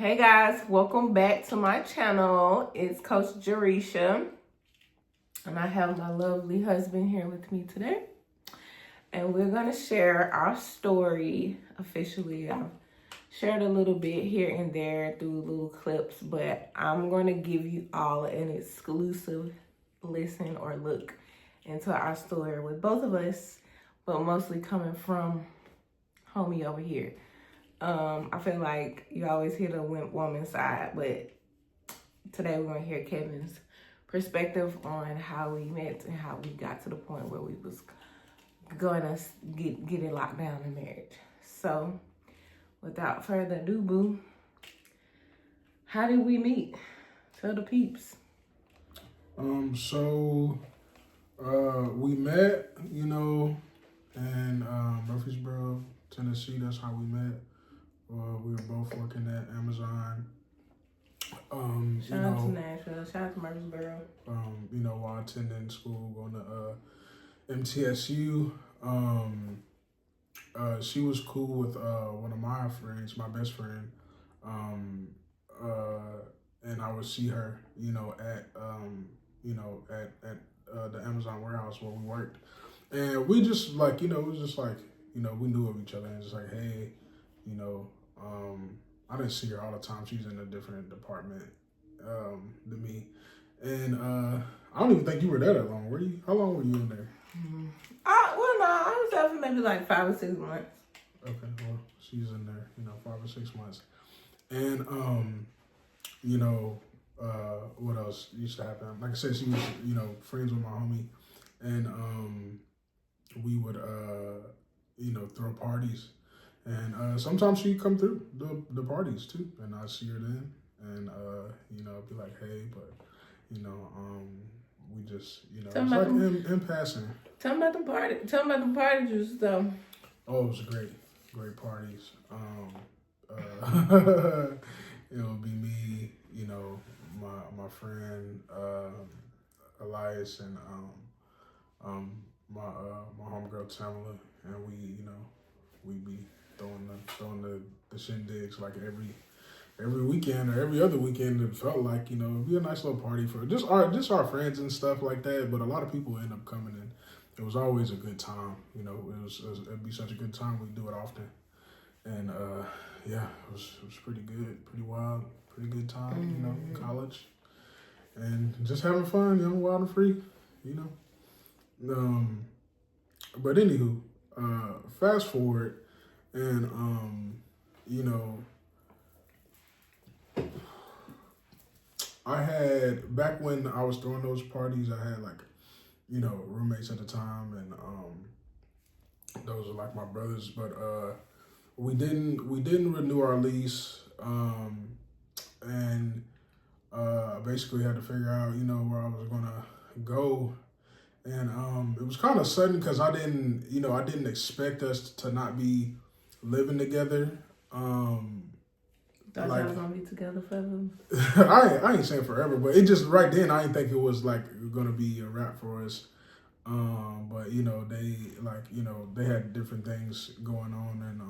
Hey guys, welcome back to my channel. It's Coach Jerisha, and I have my lovely husband here with me today. And we're gonna share our story officially. I've shared a little bit here and there through little clips, but I'm gonna give you all an exclusive listen or look into our story with both of us, but mostly coming from homie over here. I feel like you always hear the woman's side, but today we're gonna hear Kevin's perspective on how we met and how we got to the point where we was gonna get it locked down in marriage. So, without further ado, boo, how did we meet? Tell the peeps. We met, in Murfreesboro, Tennessee. That's how we met. We were both working at Amazon. Shout out to Nashville. Shout out to Murfreesboro. While attending school, going to MTSU. She was cool with one of my friends, my best friend. And I would see her, at the Amazon warehouse where we worked. And we just it was just like, we knew of each other and just like, hey, I didn't see her all the time. She's in a different department than me. And I don't even think you were there that long. Were you? How long were you in there? I was there for maybe like 5 or 6 months. Okay, well, she's in there, 5 or 6 months. And, what else used to happen? Like I said, she was, friends with my homie. And we would, throw parties. And sometimes she'd come through the parties too, and I'd see her then, and be like, hey, but we just it's like in passing. Tell me about the party. Tell me about the parties though. Oh, it was great parties. It would be me, my friend Elias, and my homegirl Tamala, and we'd be throwing the shindigs like every weekend or every other weekend. It felt like it'd be a nice little party for just our friends and stuff like that. But a lot of people end up coming, and it was always a good time. It'd be such a good time. We do it often, and it was pretty good, pretty wild, pretty good time. In college, and just having fun, wild and free. But anywho, fast forward. And, I had, back when I was throwing those parties, I had roommates at the time, and those are like my brothers, but we didn't renew our lease, and basically had to figure out, where I was gonna go. And it was kind of sudden because I didn't expect us to not be living together. Thought y'all was gonna be together forever. I ain't saying forever, but it just right then I didn't think it was like gonna be a wrap for us. But they had different things going on, and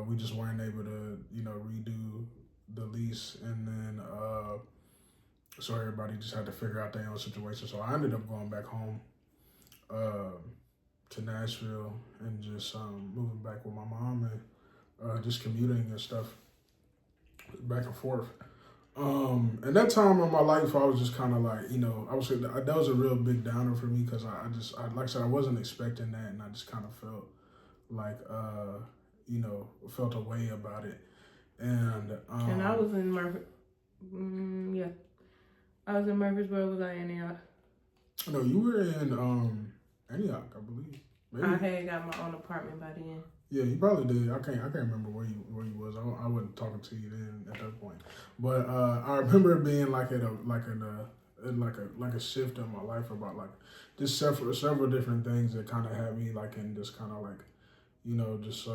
we just weren't able to redo the lease, and then so everybody just had to figure out their own situation. So I ended up going back home to Nashville and just moving back with my mom, and just commuting and stuff back and forth. And that time in my life, I was just kind of like, that was a real big downer for me because I like I said, I wasn't expecting that, and I just kind of felt like, felt a way about it. And I was in I was in Murfreesboro. Was I in Antioch? No, you were in Antioch, I believe. Maybe. I had got my own apartment by then. Yeah, you probably did. I can't remember where you was. I wasn't talking to you then at that point. But I remember it being like a shift in my life about like just several different things that kind of had me like in this kind of like just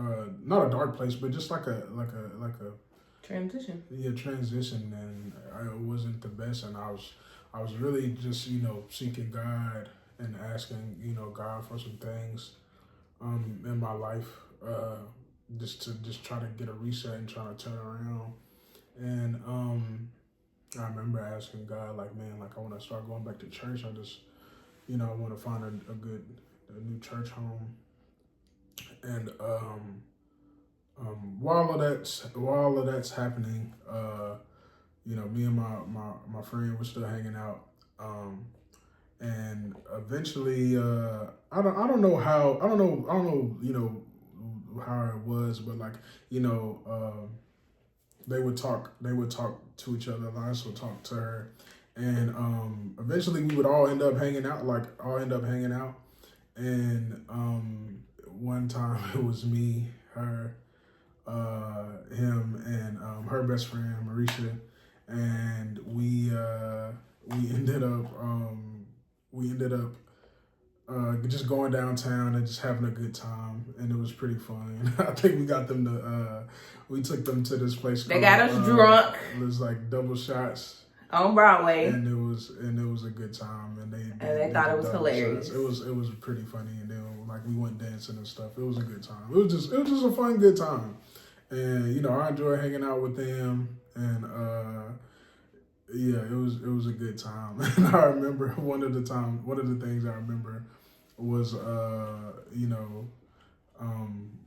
not a dark place, but just like a transition. Yeah, transition, and it wasn't the best, and I was really just seeking God and asking God for some things in my life just try to get a reset and try to turn around. And I remember asking God, like, man, like I want to start going back to church. I just, I want to find a new church home. And while all of that's happening, me and my friend were still hanging out. And eventually, I don't know how how it was, but like they would talk to each other. Elias would talk to her, and eventually we would all end up hanging out. And one time it was me, her, him, and her best friend Marisha, and we ended up just going downtown and just having a good time, and it was pretty fun. I think we got them to we took them to this place. They got us drunk. It was like double shots on Broadway, and it was a good time, and they thought it was hilarious. Shots. It was pretty funny, and then like we went dancing and stuff. It was a good time. It was just a fun, good time, and I enjoyed hanging out with them, and yeah, it was a good time. And I remember one of the things I remember was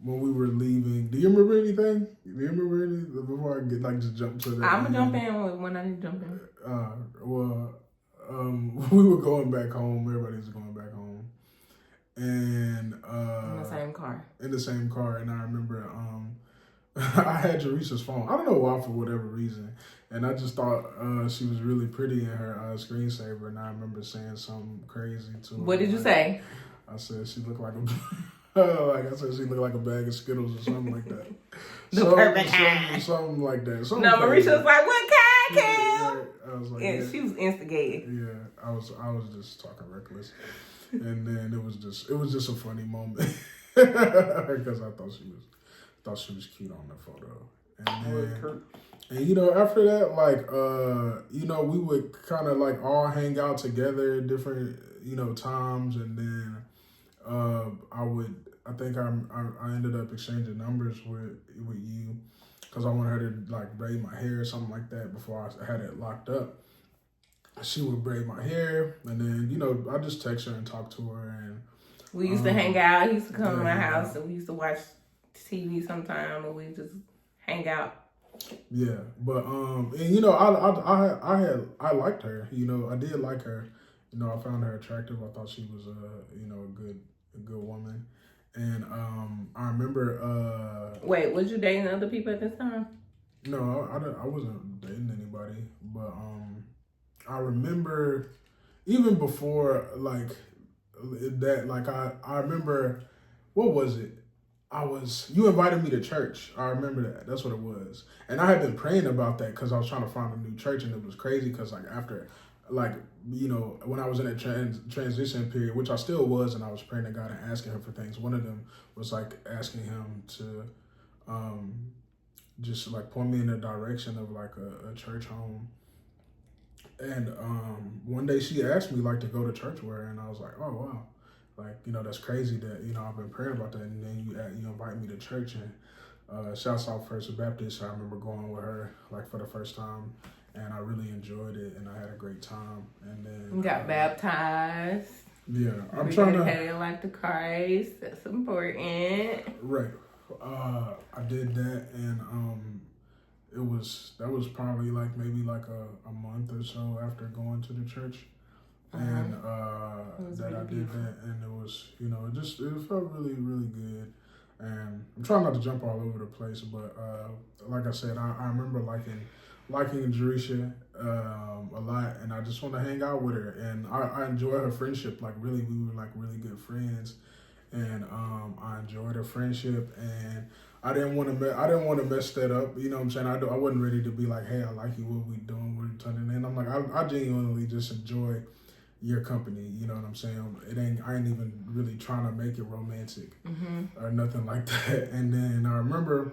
when we were leaving. Do you remember anything? Before I get just jump to that? I'm gonna jump in when I need to jump in. We were going back home. Everybody was going back home, and in the same car. And I remember I had Jerisha's phone. I don't know why, for whatever reason. And I just thought she was really pretty in her screensaver. And I remember saying something crazy to her. What did you say? I said she looked like she looked like a bag of Skittles or something like that. Something like that. Marisha was like, "What kind, Cam?" Yeah, I was like, yeah, she was instigated. Yeah, I was just talking reckless. And then it was just a funny moment because I thought she was cute on the photo. And after that, we would kind of like all hang out together at different, times. And then I think I ended up exchanging numbers with you because I wanted her to like braid my hair or something like that before I had it locked up. She would braid my hair, and then, I just text her and talk to her. And we used to hang out. He used to come to my house, and we used to watch TV sometime, and we just hang out. Yeah, but and I liked her. I did like her. I found her attractive. I thought she was a good woman. And I remember. Wait, was you dating other people at this time? No, I wasn't dating anybody. But I remember even before like that. Like I remember, what was it? You invited me to church. I remember that. That's what it was. And I had been praying about that because I was trying to find a new church, and it was crazy because like after, like, when I was in a transition period, which I still was, and I was praying to God and asking him for things. One of them was like asking him to just like point me in the direction of like a church home. And one day she asked me like to go to church with her, and I was like, oh wow. Like, that's crazy that, I've been praying about that. And then you invite me to church, and shouts out First Baptist. I remember going with her like for the first time, and I really enjoyed it, and I had a great time. And then you got baptized. Yeah, I'm trying to have your life to Christ. That's important. Right. I did that, and that was probably like maybe like a month or so after going to the church. And that really I did beautiful. That, and it was, it felt really, really good. And I'm trying not to jump all over the place, but like I said, I remember liking Jerisha a lot, and I just want to hang out with her. And I enjoy her friendship. Like really, we were like really good friends, and I enjoyed her friendship. And I didn't want to mess that up. You know what I'm saying? I wasn't ready to be like, hey, I like you. What we doing? What are you turning in? I'm like, I genuinely just enjoy your company, you know what I'm saying? I ain't even really trying to make it romantic or nothing like that. And then I remember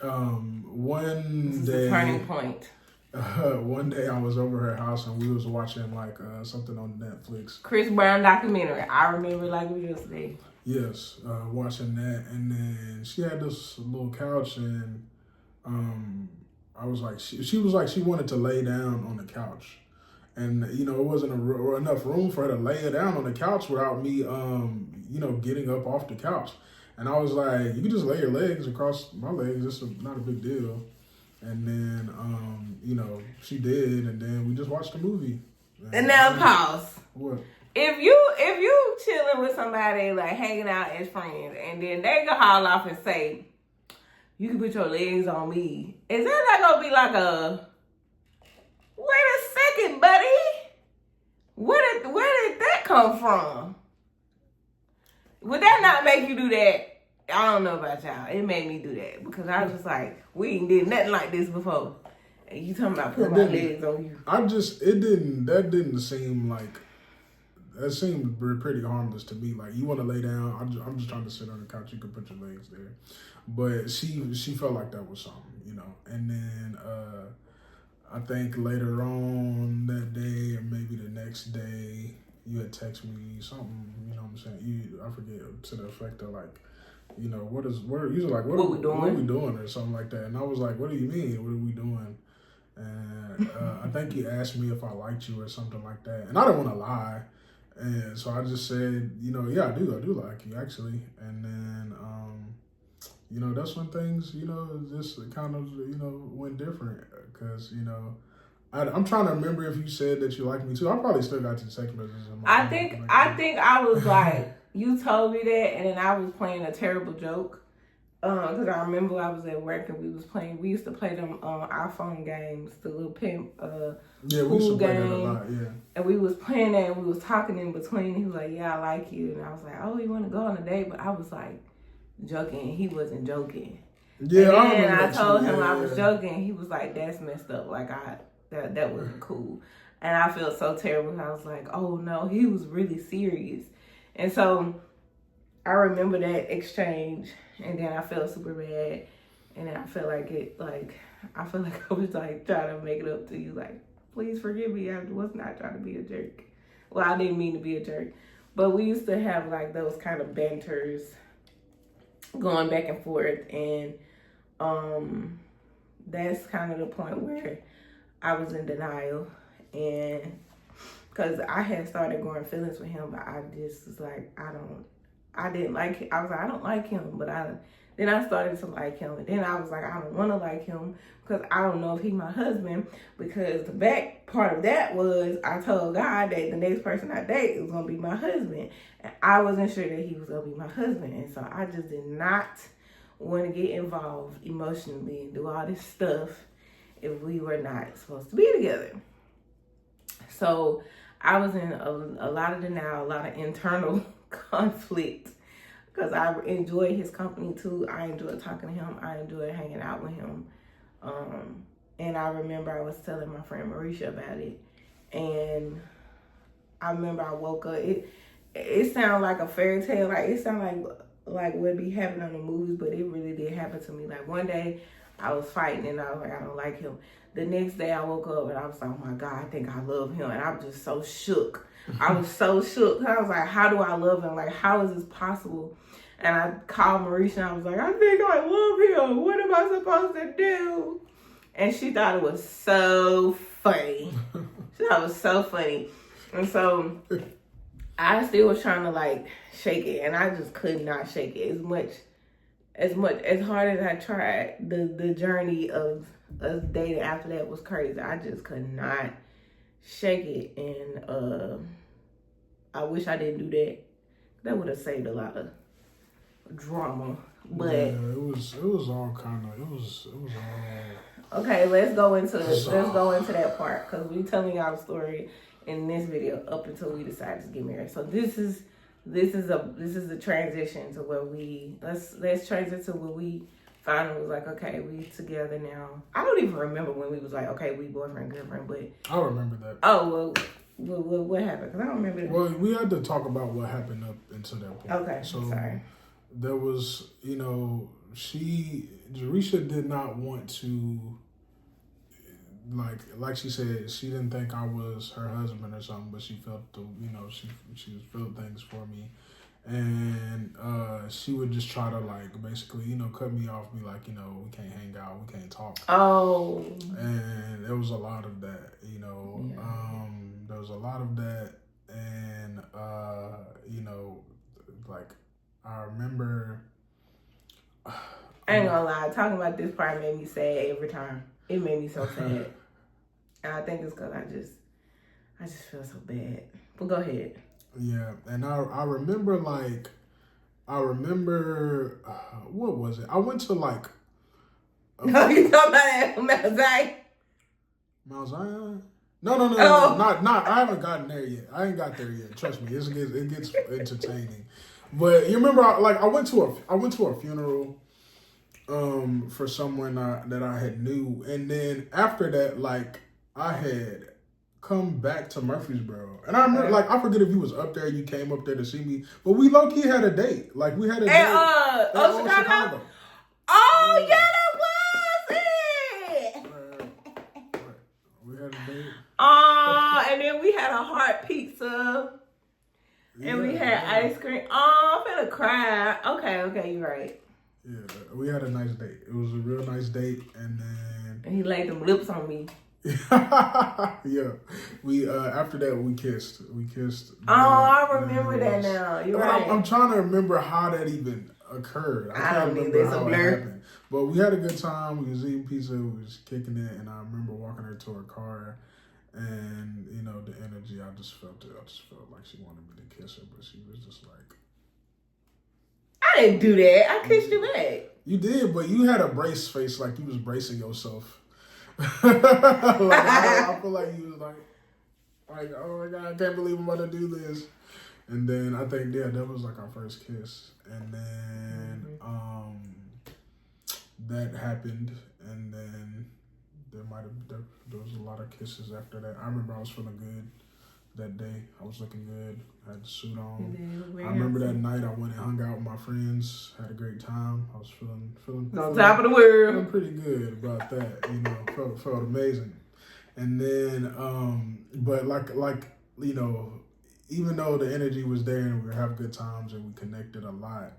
one day, a turning point. One day I was over her house and we was watching like something on Netflix. Chris Brown documentary. I remember like it was yesterday. Yes, watching that, and then and she had this little couch, and I was like, she was like, she wanted to lay down on the couch, and you know, it wasn't enough room for her to lay it down on the couch without me, you know, getting up off the couch. And I was like, you can just lay your legs across my legs. It's not a big deal. And then, you know, she did, and then we just watched the movie. And now pause. What? If you chilling with somebody, like hanging out as friends, and then they can haul off and say, you can put your legs on me, is that not gonna be like a, wait a second, buddy? Where did that come from? Would that not make you do that? I don't know about y'all. It made me do that because I was just like, we ain't did nothing like this before. And you talking about putting my legs on you. That didn't seem like, that seemed pretty harmless to me. Like, you want to lay down, I'm just trying to sit on the couch, you can put your legs there. But she felt like that was something, you know. And then I think later on that day, or maybe the next day, you had texted me something, you know what I'm saying? I forget, to the effect of like, you know, what are you like, what are we doing, or something like that. And I was like, what do you mean? What are we doing? And I think he asked me if I liked you or something like that. And I didn't want to lie. And so I just said, you know, yeah, I do like you, actually. And then, you know, that's when things, you know, just kind of, you know, went different. Because, you know, I'm trying to remember if you said that you liked me too. I probably still got your text messages in my phone. I think I was like, you told me that, and then I was playing a terrible joke. Because I remember I was at work and we used to play them iPhone games, the little pimp yeah, we used to play that a lot, yeah. And we was playing that, and we was talking in between. He was like, yeah, I like you. And I was like, oh, you want to go on a date? But I was like joking. He wasn't joking. Yeah, and then I told him I was joking. He was like, that's messed up. Like, that wasn't cool. And I felt so terrible. I was like, oh no, he was really serious. And so I remember that exchange, and then I felt super bad, and then I felt like I was like trying to make it up to you, like, please forgive me. I was not trying to be a jerk. Well, I didn't mean to be a jerk, but we used to have like those kind of banters going back and forth, and that's kind of the point where I was in denial, and because I had started growing feelings with him, but I just was like, I didn't like him. I was like, I don't like him, but then I started to like him, and then I was like, I don't want to like him because I don't know if he's my husband, because the back part of that was I told God that the next person I date was going to be my husband, and I wasn't sure that he was going to be my husband, and so I just did not want to get involved emotionally and do all this stuff if we were not supposed to be together. So I was in a lot of denial, a lot of internal conflict, because I enjoy his company too. I enjoy talking to him. I enjoy hanging out with him. And I remember I was telling my friend Marisha about it, and I remember I woke up. It sounded like a fairy tale. Like, it sounded like what be happening on the movies, but it really did happen to me. Like, one day I was fighting, and I was like, I don't like him. The next day I woke up and I was like, oh my God, I think I love him. And I was just so shook. I was so shook. I was like, how do I love him? Like, how is this possible? And I called Marisha and I was like, I think I love him. What am I supposed to do? And she thought it was so funny. She thought it was so funny. And so I still was trying to like shake it, and I just could not shake it as hard as I tried. The journey of us dating after that was crazy. I just could not shake it, and I wish I didn't do that. That would have saved a lot of drama. But yeah, it was all kind of, it was all. Okay, let's go into that part, because we telling y'all the story in this video up until we decided to get married. So this is the transition to where let's transition to where we finally was like, okay, we together now. I don't even remember when we was like, okay, we boyfriend, girlfriend, but I remember that. Oh, well, what happened? Because I don't remember that. Well, we had to talk about what happened up until that point. Okay, so sorry. There was, you know, Jerisha did not want to, like she said, she didn't think I was her husband or something, but she felt she felt things for me. and she would just try to like basically, you know, cut me off, be like, you know, we can't hang out, we can't talk. Oh. And there was a lot of that, you know. Yeah. There was a lot of that, and you know, like I remember. I ain't gonna lie, talking about this part made me sad every time. It made me so sad. And I think it's because I just feel so bad. But go ahead. Yeah, and I remember what was it? I went to like. No, you talking about Mount Zion? Mount Zion? No, not. I haven't gotten there yet. I ain't got there yet. Trust me, it gets entertaining. But you remember, I went to a funeral, for someone that I had knew, and then after that, like I had come back to Murfreesboro, and I remember, like I forget if you was up there, you came up there to see me, but we low key had a date. Like we had a date. Old Chicago. Oh yeah, that was it. We had a date. And then we had a heart pizza. And we had ice cream. Oh, I'm finna cry. Okay, you're right. Yeah, we had a nice date. It was a real nice date, and then... And he laid them lips on me. Yeah. We, after that, we kissed. Oh, I remember that now. You're right. I'm trying to remember how that even occurred. I can't remember how it happened. But we had a good time. We was eating pizza. We was kicking it, and I remember walking her to her car. And, you know, the energy, I just felt it. I just felt like she wanted me to kiss her, but she was just like... I didn't do that. I kissed you back. You did, but you had a brace face, like you was bracing yourself. I feel like you was like, oh my God, I can't believe I'm about to do this. And then I think, yeah, that was like our first kiss. And then that happened, and then... There was a lot of kisses after that. I remember I was feeling good that day. I was looking good. I had the suit on. I remember that night I went and hung out with my friends. Had a great time. I was feeling on top of the world. Feeling pretty good about that. You know, felt amazing. And then, but like you know, even though the energy was there and we would have good times and we connected a lot,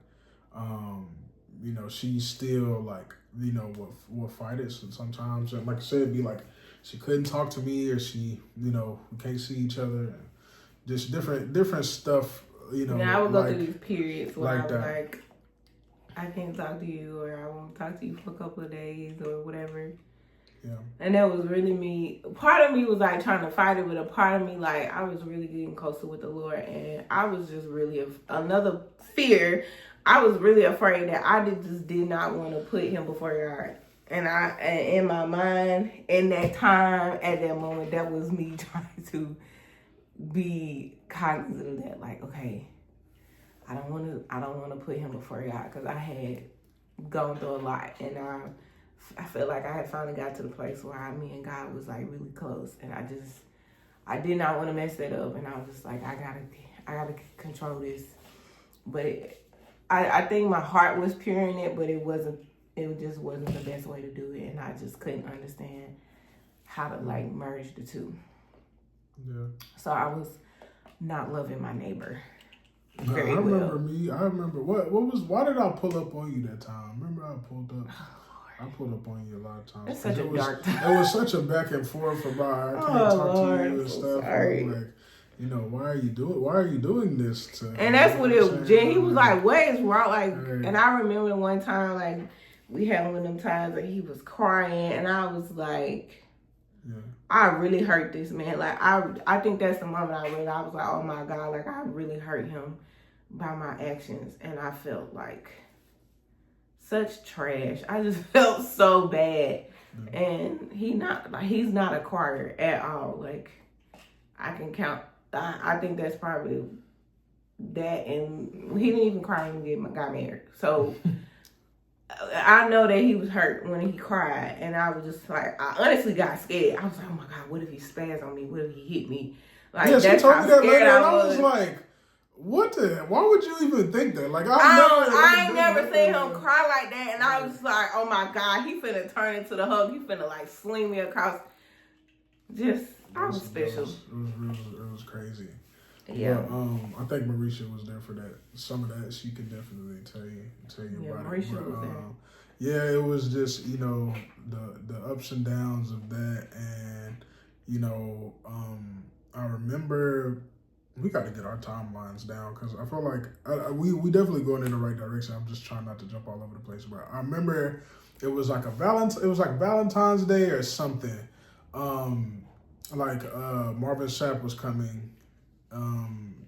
you know, she still like, you know, will fight it. So sometimes, like I said, it'd be like she couldn't talk to me, or she, you know, we can't see each other, and just different stuff, you know. Yeah, I would go through these periods where like I was that. like, I can't talk to you, or I won't talk to you for a couple of days, or whatever. Yeah. And that was really me. Part of me was like trying to fight it, but a part of me, like, I was really getting closer with the Lord, and I was just really another fear. I was really afraid that I just did not want to put him before God. And in my mind, in that time, at that moment, that was me trying to be cognizant of that. Like, okay, I don't want to put him before God, because I had gone through a lot, and I felt like I had finally got to the place where me and God was like really close, and I did not want to mess that up, and I was just like, I gotta control this, but I think my heart was pure in it, but it just wasn't the best way to do it, and I just couldn't understand how to like merge the two. Yeah. So I was not loving my neighbor very well. I remember why did I pull up on you that time? Remember I pulled up? I pulled up on you a lot of times. It's such a dark time. It was such a back and forth about I can't talk to you and stuff. Sorry. And like, you know, why are you doing this to? And that's what it was. He was like, what is wrong? Like, and I remember one time, like, we had one of them times that he was crying, and I was like, yeah, I really hurt this man. Like, I think that's the moment I was like, oh my God, like, I really hurt him by my actions, and I felt like such trash. I just felt so bad. Yeah. And he's not a crier at all. Like, I can count. I think that's probably that, and he didn't even cry when he got married. So I know that he was hurt when he cried, and I was just like, I honestly got scared. I was like, oh my God, what if he spazzed on me? What if he hit me? Like, yeah, that's she told how me that scared later, I and I was. was like, what the? Why would you even think that? Like, I ain't never seen him cry like that, and I was like, oh my God, he finna turn into the hug. He finna like sling me across. I was special. It was crazy. Yeah. But I think Marisha was there for that. Some of that she could definitely tell you Yeah, about Marisha it. But, was there. yeah, it was just, you know, the ups and downs of that. And, you know, I remember we got to get our timelines down because I feel like we definitely going in the right direction. I'm just trying not to jump all over the place. But I remember it was like Valentine's Day or something. Marvin Sapp was coming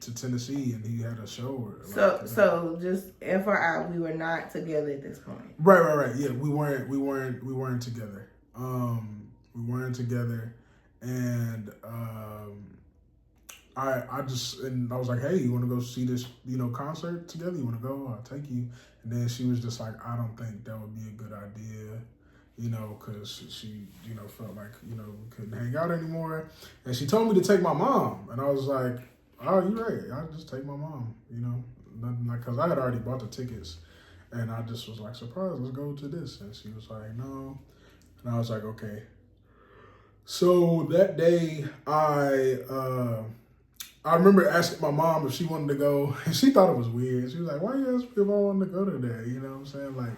to Tennessee, and he had a show. So just FYI, we were not together at this point. Right. Yeah, we weren't together. We weren't together, and I was like, hey, you want to go see this, concert together? You want to go? I'll take you. And then she was just like, I don't think that would be a good idea. Because she, felt like, we couldn't hang out anymore. And she told me to take my mom. And I was like, oh, you're right. I'll just take my mom, Nothing like, because I had already bought the tickets. And I just was like, surprise, let's go to this. And she was like, no. And I was like, okay. So that day, I remember asking my mom if she wanted to go. And she thought it was weird. She was like, why you ask me if I wanted to go to that? You know what I'm saying? Like,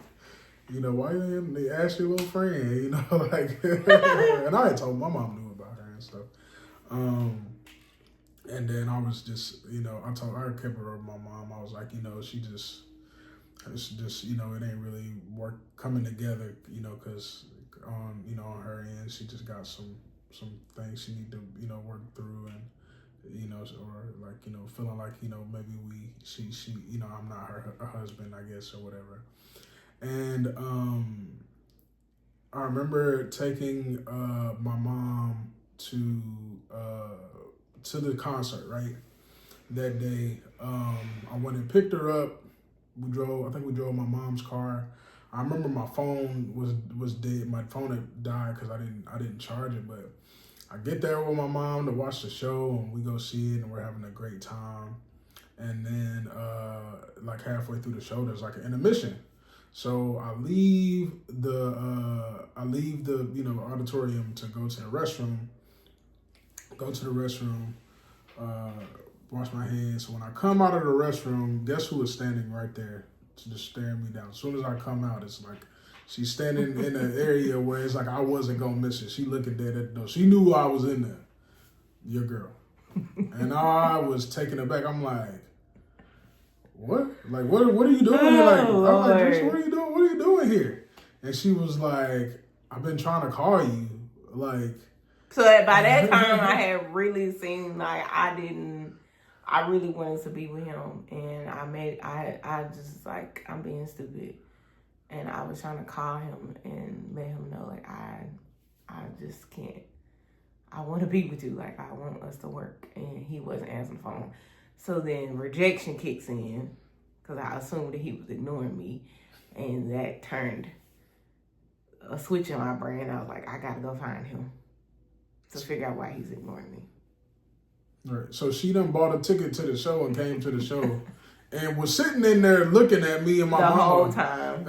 why you didn't ask your little friend, and I had told my mom knew about her and stuff. And then I was just, I kept it over my mom. I was like, it's just, it ain't really coming together, because on her end, she just got some things she need to, work through and, or like, feeling like, maybe she, I'm not her husband, I guess, or whatever. And I remember taking my mom to the concert, right? That day, I went and picked her up. We drove my mom's car. I remember my phone was dead. My phone had died because I didn't charge it. But I get there with my mom to watch the show, and we go see it, and we're having a great time. And then, like halfway through the show, there's like an intermission. So I leave the auditorium to go to the restroom. Wash my hands. So when I come out of the restroom, guess who is standing right there, just staring me down. As soon as I come out, it's like she's standing in an area where it's like I wasn't gonna miss it. She looking dead at the door. She knew I was in there. Your girl. And I was taken aback. I'm like, what? Like, what are you doing here? Like, I'm like, what are you doing? What are you doing here? And she was like, I've been trying to call you. Like, so by that time, I had really seen, like, I really wanted to be with him. And I just, like, I'm being stupid. And I was trying to call him and let him know, like, I just can't. I want to be with you. Like, I want us to work. And he wasn't answering the phone. So then rejection kicks in because I assumed that he was ignoring me. And that turned a switch in my brain. I was like, I got to go find him to figure out why he's ignoring me. Right. So she done bought a ticket to the show and came to the show and was sitting in there looking at me and my mom. The whole time.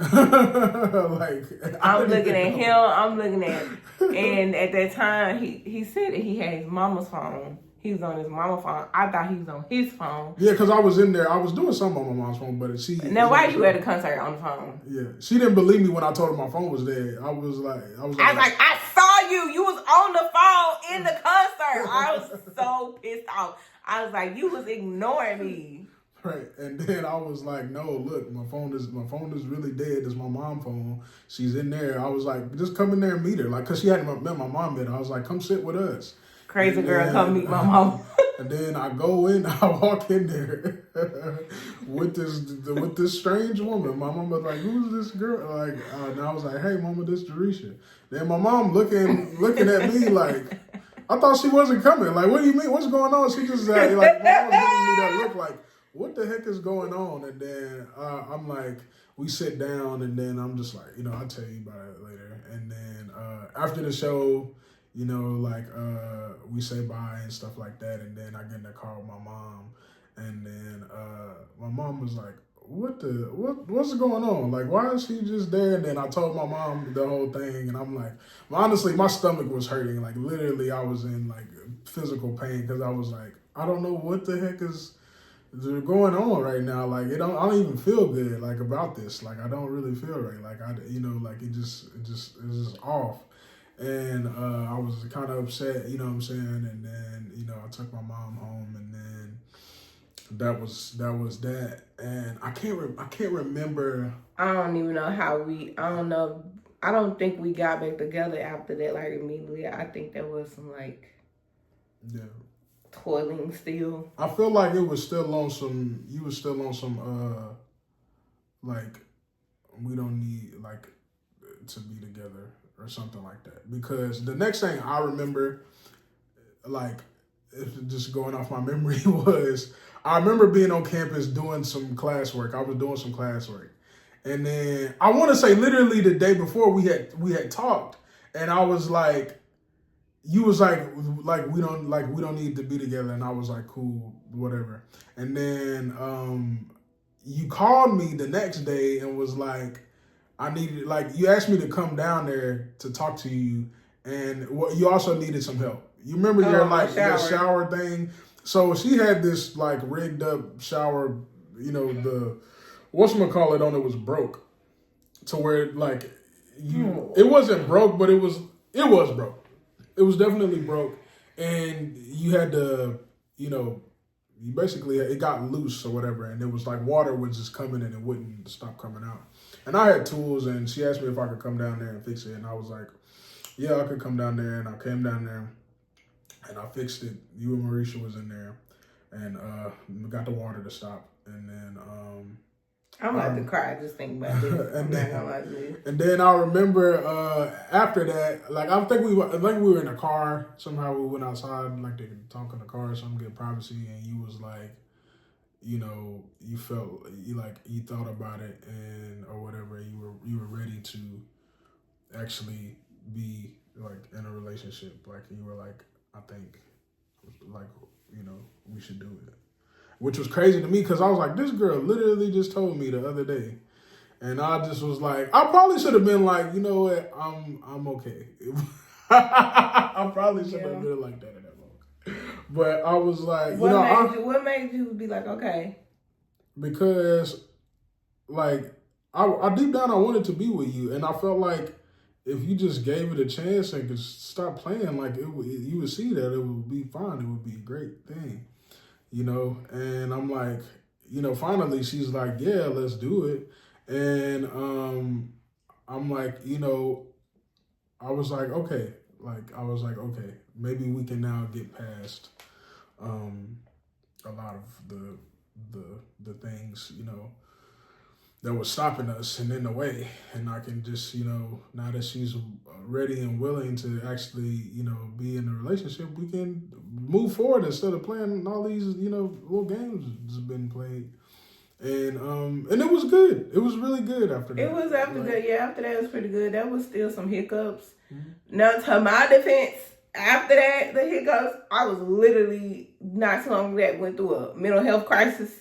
Like, I'm looking at him. I'm looking at... And at that time, he said that he had his mama's phone. He was on his mama's phone. I thought he was on his phone. Yeah, because I was in there. I was doing something on my mom's phone, but she... Now, why you at a concert on the phone? Yeah. She didn't believe me when I told her my phone was dead. I was like, I saw you. You was on the phone in the concert. I was so pissed off. I was like, you was ignoring me. Right. And then I was like, no, look, my phone is really dead. It's my mom's phone. She's in there. I was like, just come in there and meet her. Like, because she hadn't met my mom yet. I was like, come sit with us. Crazy and girl, come meet my mom. And then I go in, I walk in there with this strange woman. My mom was like, who's this girl? Like, and I was like, hey, mama, this Jerisha. Then my mom looking at me like, I thought she wasn't coming. Like, what do you mean? What's going on? She just like, my mom was giving me that look like, what the heck is going on? And then I'm like, we sit down, and then I'm just like, I'll tell you about it later. And then after the show, we say bye and stuff like that. And then I get in the car with my mom, and then my mom was like, what's going on? Like, why is she just there? And then I told my mom the whole thing, and I'm like, honestly, my stomach was hurting. Like, literally, I was in like physical pain because I was like, I don't know what the heck is going on right now. Like I don't even feel good like about this. Like I don't really feel right. Like like it's just off. And I was kind of upset, you know what I'm saying? And then, I took my mom home, and then that was that. And I can't remember. I don't even know how I don't know. I don't think we got back together after that, like immediately. I think there was some like toiling still. I feel like it was still on some, you was still on some, like, we don't need, like, to be together or something like that. Because the next thing I remember, like, just going off my memory was, I remember being on campus doing some classwork. I was doing some classwork. And then I want to say literally the day before we had talked, and I was like, you was like we don't need to be together, and I was like, cool, whatever. And then you called me the next day and was like, you asked me to come down there to talk to you, and you also needed some help. You remember your shower thing? So she had this like rigged up shower, the whatchamacallit on it was broke. To where like it wasn't broke, but it was broke. It was definitely broke. And you had to, you basically, it got loose or whatever, and it was like water was just coming and it wouldn't stop coming out. And I had tools, and she asked me if I could come down there and fix it, and I was like, yeah, I could come down there. And I came down there and I fixed it. You and Marisha was in there, and we got the water to stop. And then I'm about to cry just thinking about this. And then I remember after that, like I think we were in a car. Somehow we went outside, like to talk in the car or something, get privacy. And you was like, you felt you thought about it and or whatever. You were ready to actually be like in a relationship. Like you were like, I think, like we should do it. Which was crazy to me because I was like, this girl literally just told me the other day. And I just was like, I probably should have been like, you know what, I'm okay. I probably should have been like that in that moment. But I was like, what made you be like, okay? Because like I deep down I wanted to be with you, and I felt like if you just gave it a chance and could stop playing, like you would see that it would be fine. It would be a great thing. And I'm like, finally she's like, yeah, let's do it. And I'm like, I was like, okay, maybe we can now get past a lot of the things, that was stopping us and in the way. And I can just, now that she's ready and willing to actually, be in a relationship, we can move forward instead of playing all these, little games that's been played. And it was good. It was really good after that. It was after that. Yeah, after that it was pretty good. There was still some hiccups. Mm-hmm. Now, to my defense, after that, the hiccups, I was literally not so long that went through a mental health crisis,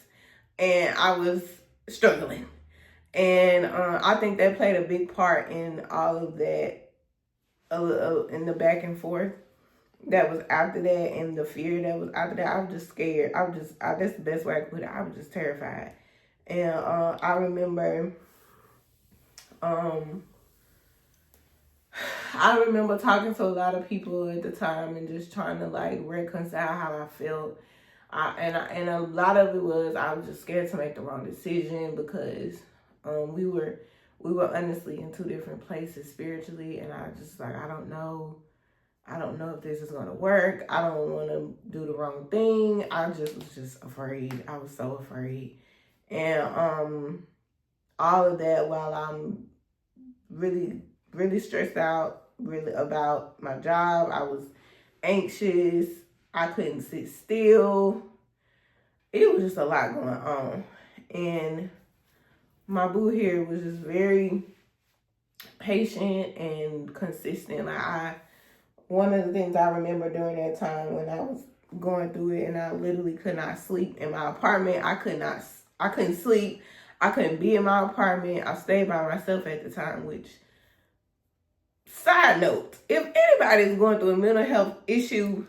and I was struggling. And I think that played a big part in all of that, in the back and forth that was after that, and the fear that was after that. I was just scared. That's the best way I could put it. I was just terrified. And I remember talking to a lot of people at the time and just trying to like reconcile how I felt. And a lot of it was I was just scared to make the wrong decision because we were honestly in two different places spiritually, and I just like, I don't know if this is gonna work. I don't want to do the wrong thing. I just was just afraid. I was so afraid. And all of that while I'm really, really stressed out, really about my job. I was anxious. I couldn't sit still. It was just a lot going on. And my boo here was just very patient and consistent. One of the things I remember during that time when I was going through it and I literally could not sleep in my apartment. I couldn't sleep. I couldn't be in my apartment. I stayed by myself at the time, which, side note, if anybody's going through a mental health issue,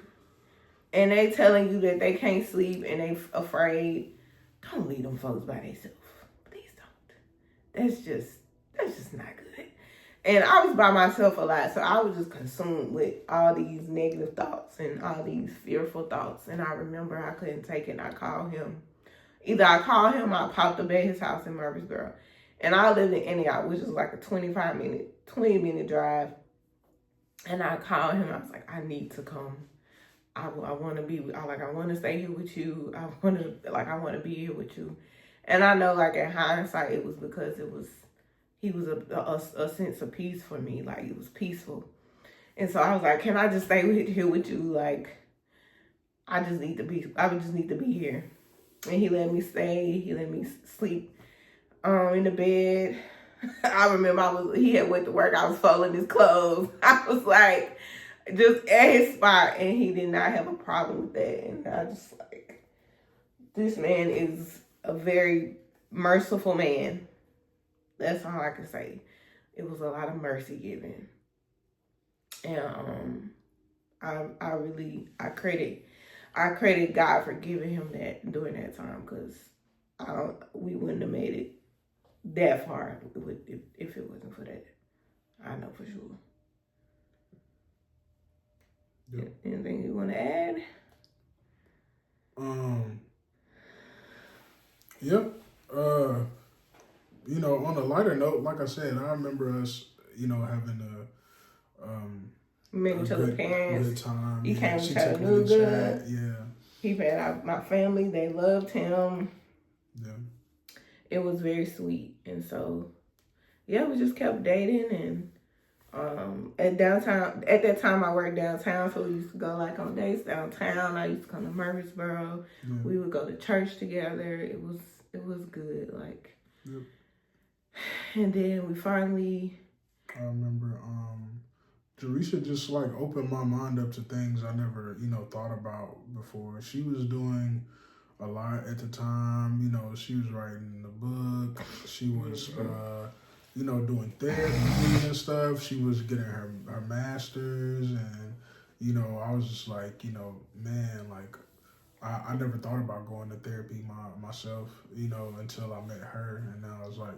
and they telling you that they can't sleep and they afraid, don't leave them folks by themselves. Please don't. That's just not good. And I was by myself a lot, so I was just consumed with all these negative thoughts and all these fearful thoughts. And I remember I couldn't take it, and I called him. Either I called him or I popped up at his house in Murfreesboro. And I lived in Antioch, which is like a 20-minute drive. And I called him. I was like, I need to come. I want to be. I want to stay here with you. I want to be here with you. And I know, like, in hindsight, it was because he was a sense of peace for me. Like, it was peaceful. And so I was like, can I just stay here with you? Like, I would just need to be here. And he let me stay. He let me sleep in the bed. I remember he had went to work. I was folding his clothes. I was like, just at his spot, and he did not have a problem with that. And I just like, this man is a very merciful man. That's all I can say. It was a lot of mercy given. And I credit God for giving him that during that time, because we wouldn't have made it that far if it wasn't for that. I know for sure. Yep. Anything you want to add? Yep. On a lighter note, like I said, I remember us, having met each other's parents. Good time. He came to Chattanooga. Yeah. He met my family. They loved him. Yeah. It was very sweet. And so, yeah, we just kept dating. And at that time I worked downtown, so we used to go like on dates downtown. I used to come to Murfreesboro. Yeah. We would go to church together. It was good. Like, yep. And then we finally, I remember Jerisha just like opened my mind up to things I never, thought about before. She was doing a lot at the time. She was writing the book. She was, doing therapy and stuff. She was getting her master's, and, I was just like, man, like, I never thought about going to therapy myself, until I met her, and now I was like,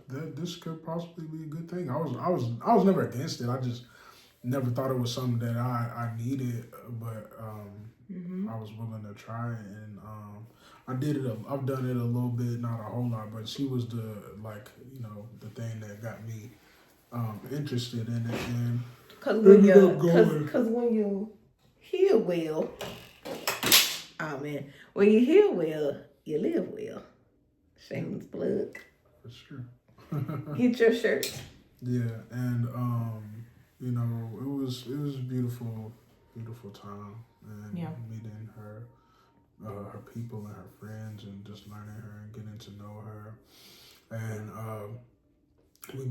that this could possibly be a good thing. I was never against it. I just never thought it was something that I needed, but I was willing to try it, and I did it. I've done it a little bit, not a whole lot, but she was the thing that got me interested in it, and because when you heal well. Oh man, when you heal well, you live well. Shameless plug. That's true. Get your shirt. Yeah, and it was a beautiful time, and meeting her people and her friends, and just learning her and getting to know her, and we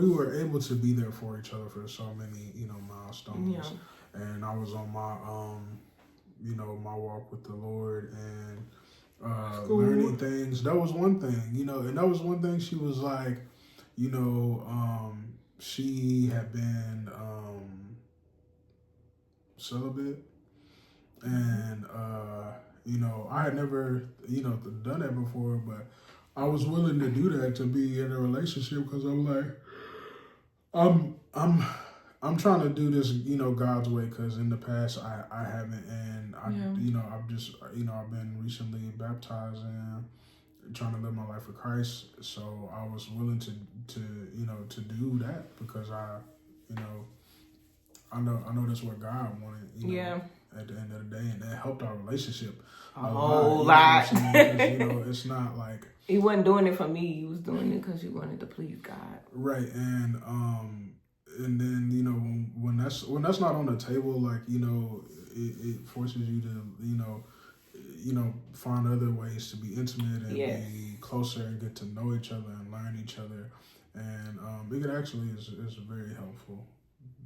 were able to be there for each other for so many milestones. Yeah. And I was on my my walk with the Lord, and learning things. That was one thing, and that was one thing. She was like, she had been celibate, and I had never done that before, but I was willing to do that, to be in a relationship, because I'm like, I'm trying to do this, God's way, because in the past I haven't, and I've been recently baptized and trying to live my life for Christ. So I was willing to do that, because I know that's what God wanted. At the end of the day, and that helped our relationship a whole lot. It's not like he wasn't doing it for me. He was doing it because he wanted to please God. Right, and then when that's not on the table, like it forces you to find other ways to be intimate and be closer and get to know each other and learn each other, and it actually is very helpful.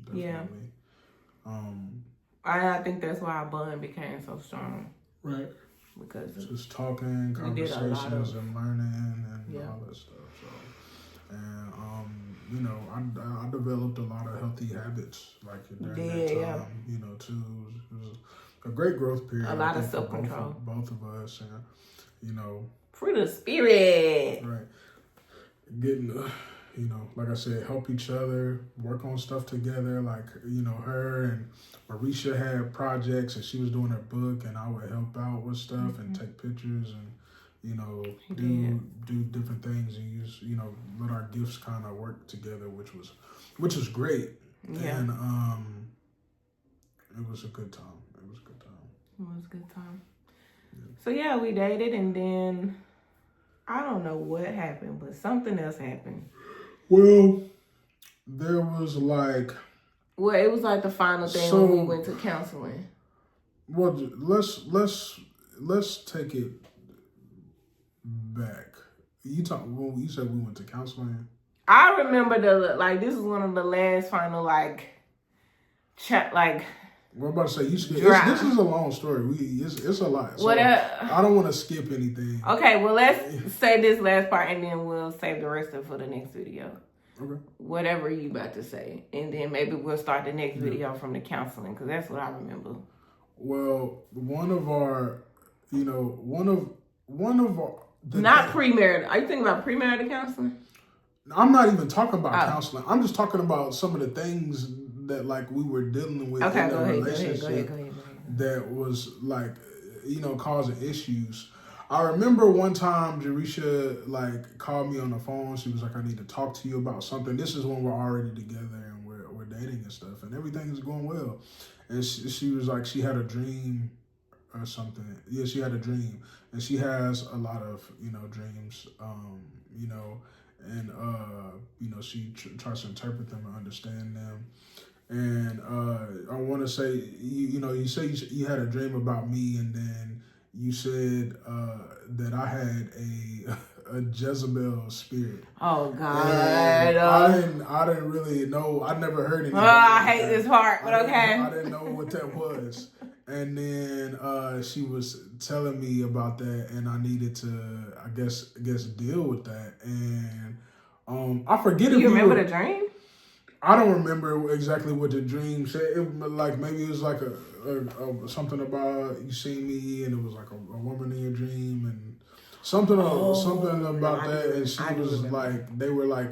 Definitely. Yeah. I think that's why our bond became so strong. Right. Because just talking, conversations, and learning, and all that stuff. So, and I developed a lot of healthy habits, like during that time. Too. It was a great growth period. A lot I of think, for self-control. both of us, and you know, Fruit of the spirit. right, getting, you know, like I said, help each other, work on stuff together. Like, you know, her and Marisha had projects, and she was doing her book, and I would help out with stuff and take pictures and, you know, do different things and use, you know, let our gifts kind of work together, which was great. Yeah. And it was a good time. It was a good time. It was a good time. Yeah. So yeah, we dated, and then I don't know what happened, but something else happened. Well, there was like... Well, it was like the final thing when we went to counseling. Well, let's take it back. You said we went to counseling. I remember this is one of the last final We're about to say this is a long story. It's a lot. So I don't want to skip anything. Okay, well let's say this last part and then we'll save the rest of it for the next video. Okay. Whatever you about to say, and then maybe we'll start the next video from the counseling because that's what I remember. Well, one of our not premarital. Are you thinking about premarital counseling? I'm not even talking about counseling. I'm just talking about some of the things that like we were dealing with in the relationship go ahead. that was like, you know, causing issues. I remember one time Jerisha like called me on the phone. She was like, "I need to talk to you about something." This is when we're already together and we're dating and stuff, and everything is going well. And she was like, she had a dream or something. Yeah, she had a dream, and she has a lot of, you know, dreams. You know, and you know, she tries to interpret them and understand them. And I want to say, you say you had a dream about me, and then you said that I had a Jezebel spirit. Oh God! I didn't really know. I never heard anything. I hate this part, but okay. I didn't know what that was. And then she was telling me about that, and I needed to, I guess deal with that. And I forget. Do you remember the dream? I don't remember exactly what the dream said. Maybe it was like a something about you seeing me, and it was like a woman in your dream, and something about that. And she was like, they were like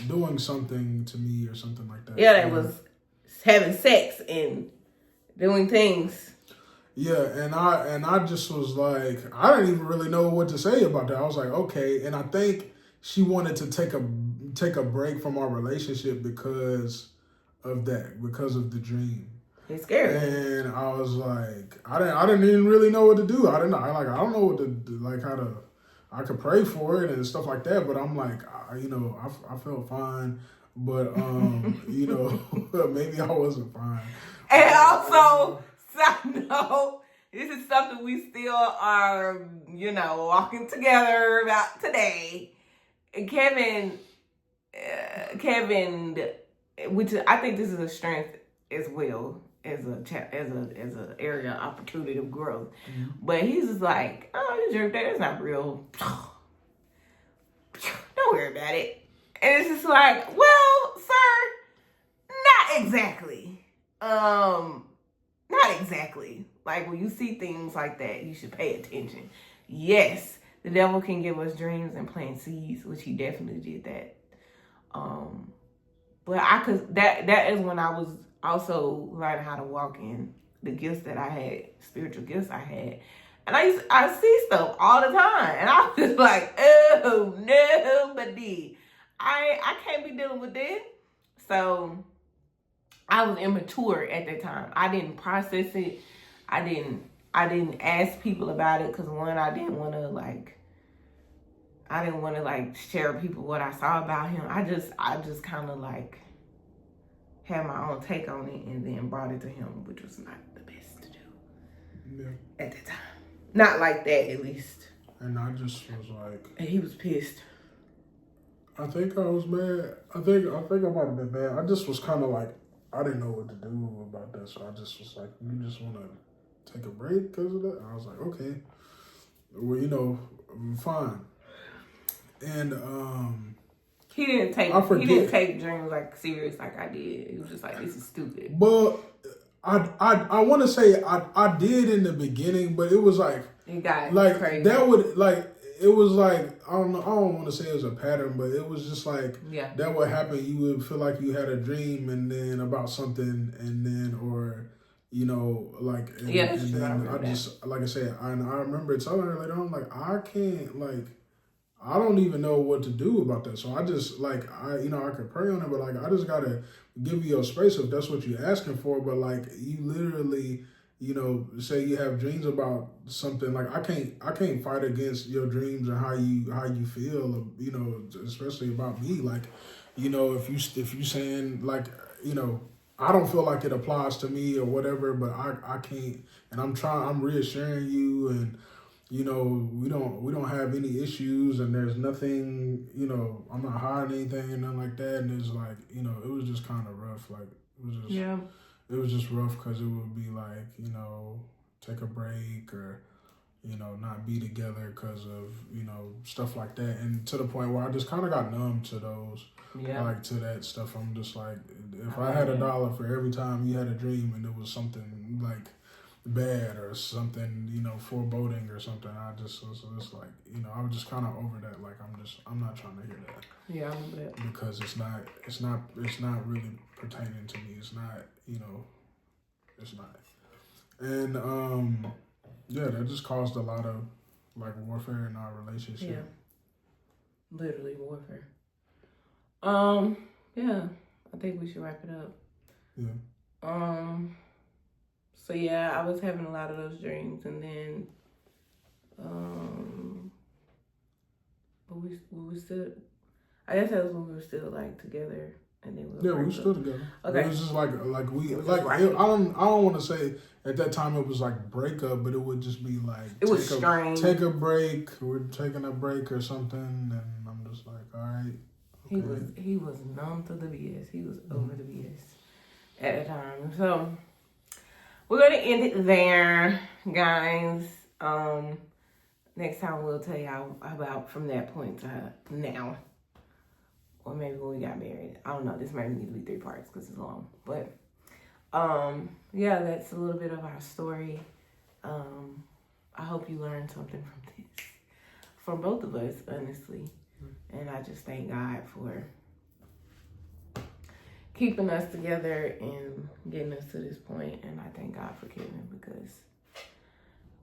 doing something to me or something like that. Yeah, they was having sex and doing things. Yeah, and I just was like, I didn't even really know what to say about that. I was like, okay, and I think she wanted to take a break from our relationship because of that, because of the dream. He's scared. And I was like, I didn't even really know what to do. I don't know what to do, like how to. I could pray for it and stuff like that, but I'm like, I felt fine, but you know, maybe I wasn't fine. And also, side note, this is something we still are, you know, walking together about today. Kevin, which I think this is a strength as well as a area of opportunity of growth. Mm-hmm. But he's just like, oh, you jerk that, it's not real. Don't worry about it. And it's just like, well, sir, not exactly. Not exactly. Like when you see things like that, you should pay attention. Yes. The devil can give us dreams and plant seeds, which he definitely did that. But that is when I was also learning how to walk in the gifts that I had, spiritual gifts I had. And I see stuff all the time. And I was just like, oh, nobody. I can't be dealing with this. So I was immature at that time. I didn't process it. I didn't ask people about it because one, I didn't want to share with people what I saw about him. I just kind of like had my own take on it and then brought it to him, which was not the best to do at the time. Not like that, at least. And I just was like, and he was pissed. I think I was mad. I think I might have been mad. I just was kind of like, I didn't know what to do about that, so I just was like, you just want to take a break because of that? And I was like, okay, well, you know, fine. And he didn't take dreams like serious like I did. He was just like, this is stupid. But I want to say I did in the beginning, but it was like You got crazy. That would it was like I don't know. I don't want to say it was a pattern, but it was just like that would happen. You would feel like you had a dream and then about something, and then or and then I just like I said, I remember telling her later on like I can't I don't even know what to do about that. So I just I could pray on it, but I just gotta give you your space if that's what you're asking for. But you literally, say you have dreams about something. I can't fight against your dreams and how you feel. Especially about me. If you saying I don't feel like it applies to me or whatever, but I can't. And I'm reassuring you and. We don't have any issues and there's nothing, I'm not hiding anything and nothing like that. And it's it was just kind of rough. It was just rough because it would be take a break or, not be together because of, stuff like that. And to the point where I just kind of got numb to those, to that stuff. I'm just if I had $1 for every time you had a dream and it was something bad or something, foreboding or something. I just was I was just kind of over that. I'm not trying to hear that. Yeah, I remember that. Because it's not really pertaining to me. It's not, it's not. And that just caused a lot of warfare in our relationship. Yeah. Literally warfare. Yeah. I think we should wrap it up. Yeah. So yeah, I was having a lot of those dreams, and then, but we were still. I guess that was when we were still together, and then we were still together. Okay, it was just I don't want to say at that time it was breakup, but it would just be it was strange. Take a break. We're taking a break or something, and I'm just all right. Okay. He was numb to the BS. He was over the BS at the time. So. We're going to end it there, guys. Next time we'll tell y'all about from that point to now. Or maybe when we got married. I don't know. This might need to be 3 parts because it's long. But, that's a little bit of our story. I hope you learned something from this. From both of us, honestly. And I just thank God for keeping us together and getting us to this point. And I thank God for Kevin because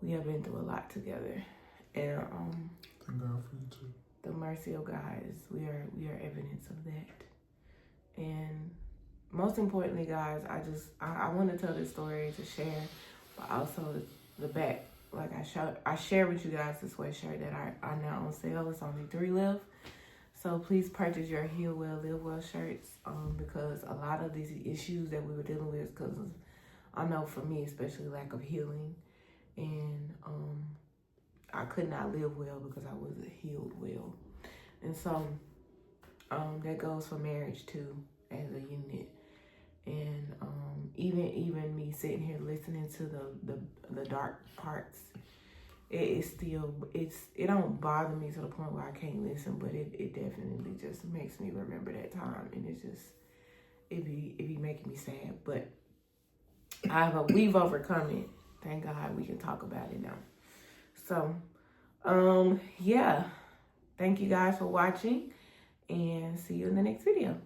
we have been through a lot together. And thank God for you too. The mercy of God we are evidence of that. And most importantly, guys, I want to tell this story to share, but also the back. I share with you guys this sweatshirt that I now on sale. It's only 3 left. So please purchase your Heal Well, Live Well shirts because a lot of these issues that we were dealing with, because I know for me, especially lack of healing, and I could not live well because I wasn't healed well. And so that goes for marriage too, as a unit. And even me sitting here listening to the dark parts, it don't bother me to the point where I can't listen, but it definitely just makes me remember that time, and it be making me sad. But we've overcome it. Thank God we can talk about it now. So thank you guys for watching, and see you in the next video.